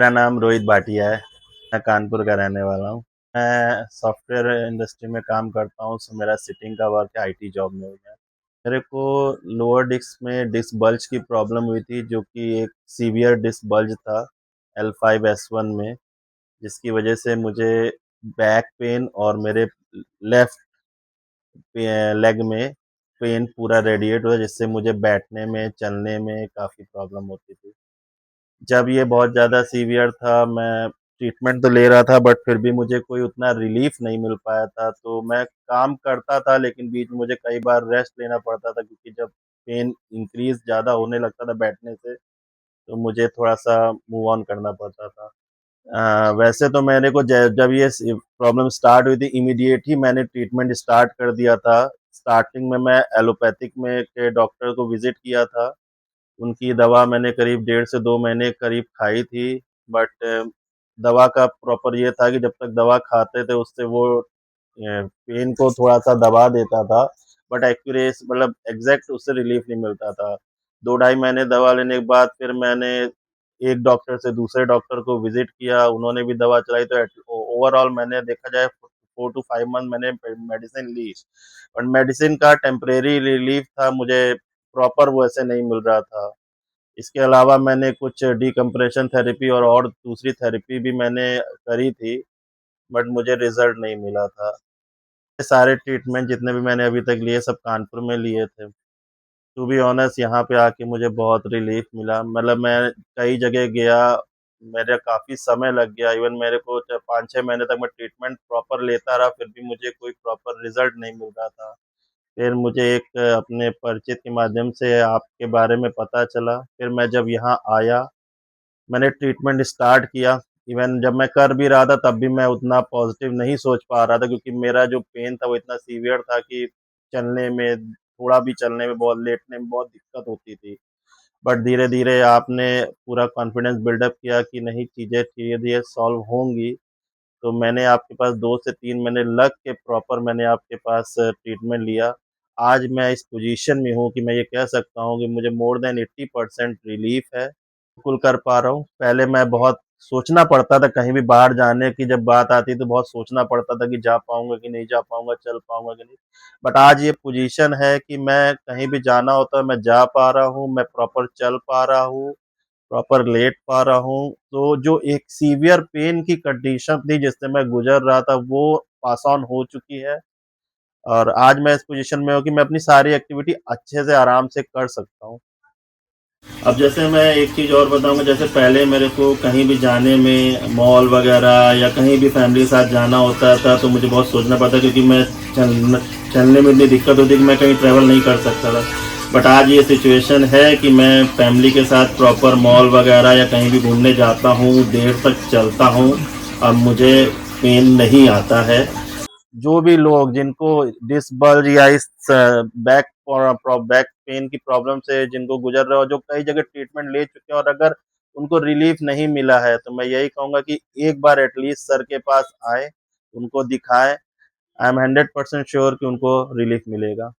मेरा नाम रोहित भाटिया है। मैं कानपुर का रहने वाला हूँ। मैं सॉफ्टवेयर इंडस्ट्री में काम करता हूँ, सो मेरा सिटिंग का वर्क है, आईटी जॉब में हूँ मैं। मेरे को लोअर डिस्क में डिस्क बल्ज की प्रॉब्लम हुई थी, जो कि एक सीवियर डिस्क बल्ज था L5S1 में, जिसकी वजह से मुझे बैक पेन और मेरे लेफ्ट लेग में पेन पूरा रेडिएट हुआ, जिससे मुझे बैठने में, चलने में काफ़ी प्रॉब्लम होती थी। जब ये बहुत ज़्यादा सीवियर था, मैं ट्रीटमेंट तो ले रहा था, बट फिर भी मुझे कोई उतना रिलीफ़ नहीं मिल पाया था। तो मैं काम करता था, लेकिन बीच में मुझे कई बार रेस्ट लेना पड़ता था, क्योंकि जब पेन इंक्रीज़ ज़्यादा होने लगता था बैठने से, तो मुझे थोड़ा-सा मूव ऑन करना पड़ता था। वैसे तो मेरे को ज जब ये प्रॉब्लम स्टार्ट हुई थी, इमीडिएट ही मैंने ट्रीटमेंट स्टार्ट कर दिया था। स्टार्टिंग में मैं एलोपैथिक में के डॉक्टर को विज़िट किया था। उनकी दवा मैंने करीब 1.5 से 2 महीने करीब खाई थी, बट दवा का प्रॉपर ये था कि जब तक दवा खाते थे, उससे वो पेन को थोड़ा-सा दबा देता था, बट एक्यूरेस मतलब एग्ज़ैक्ट उससे रिलीफ़ नहीं मिलता था। 2 ढाई महीने दवा लेने के बाद फिर मैंने एक डॉक्टर से दूसरे डॉक्टर को विज़िट किया, उन्होंने भी दवा चलाई, तो ओवरऑल मैंने देखा जाए 4 टू 5 मंथ मैंने मेडिसिन ली। और मेडिसिन का टेम्परेरी रिलीफ़ था, मुझे प्रॉपर वैसे नहीं मिल रहा था। इसके अलावा मैंने कुछ डिकम्प्रेशन थेरेपी और दूसरी थेरेपी भी मैंने करी थी, बट मुझे रिज़ल्ट नहीं मिला था। ये सारे ट्रीटमेंट जितने भी मैंने अभी तक लिए, सब कानपुर में लिए थे। टू बी ऑनेस्ट, यहाँ पे आके मुझे बहुत रिलीफ़ मिला। मतलब मैं कई जगह गया, मेरा काफ़ी समय लग गया, इवन मेरे को च 5-6 महीने तक मैं ट्रीटमेंट प्रॉपर लेता रहा, फिर भी मुझे कोई प्रॉपर रिज़ल्ट नहीं मिल रहा था। फिर मुझे एक अपने परिचित के माध्यम से आपके बारे में पता चला, फिर मैं जब यहाँ आया, मैंने ट्रीटमेंट स्टार्ट किया। इवन जब मैं कर भी रहा था, तब भी मैं उतना पॉज़िटिव नहीं सोच पा रहा था, क्योंकि मेरा जो पेन था वो इतना सीवियर था कि चलने में, थोड़ा भी चलने में, बहुत लेटने में बहुत दिक्कत होती थी। बट धीरे-धीरे आपने पूरा कॉन्फिडेंस बिल्डअप किया कि नहीं, चीज़ें धीरे-धीरे सॉल्व होंगी। तो मैंने आपके पास 2 से 3 महीने लग के प्रॉपर मैंने आपके पास ट्रीटमेंट लिया। आज मैं इस पोज़ीशन में हूँ कि मैं ये कह सकता हूँ कि मुझे मोर देन 80% रिलीफ़ है। बिल्कुल कर पा रहा हूँ। पहले मैं बहुत सोचना पड़ता था, कहीं भी बाहर जाने की जब बात आती तो बहुत सोचना पड़ता था कि जा पाऊँगा कि नहीं जा पाऊँगा, चल पाऊँगा कि नहीं। बट आज ये पोज़ीशन है कि मैं कहीं भी जाना होता है, मैं जा पा रहा हूँ, मैं प्रॉपर चल पा रहा हूँ, प्रॉपर लेट पा रहा हूँ। तो जो एक सीवियर पेन की कंडीशन थी जिससे मैं गुज़र रहा था, वो पास ऑन हो चुकी है, और आज मैं इस पोज़ीशन में हूँ कि मैं अपनी सारी एक्टिविटी अच्छे से आराम से कर सकता हूँ। अब जैसे मैं एक चीज़ और बताऊँगा, जैसे पहले मेरे को कहीं भी जाने में, मॉल वग़ैरह या कहीं भी फैमिली के साथ जाना होता था, तो मुझे बहुत सोचना पड़ता, क्योंकि मैं चलने में इतनी दिक्कत होती है कि मैं कहीं ट्रैवल नहीं कर सकता था। बट आज ये सिचुएशन है कि मैं फैमिली के साथ प्रॉपर मॉल वग़ैरह या कहीं भी घूमने जाता हूँ, देर तक चलता हूँ, अब मुझे पेन नहीं आता है। जो भी लोग जिनको डिस्क बल्ज या इस बैक पेन की प्रॉब्लम से जिनको गुजर रहे हो, जो कई जगह ट्रीटमेंट ले चुके हैं, और अगर उनको रिलीफ नहीं मिला है, तो मैं यही कहूँगा कि एक बार एटलीस्ट सर के पास आएँ, उनको दिखाएँ। आई एम 100% श्योर कि उनको रिलीफ मिलेगा।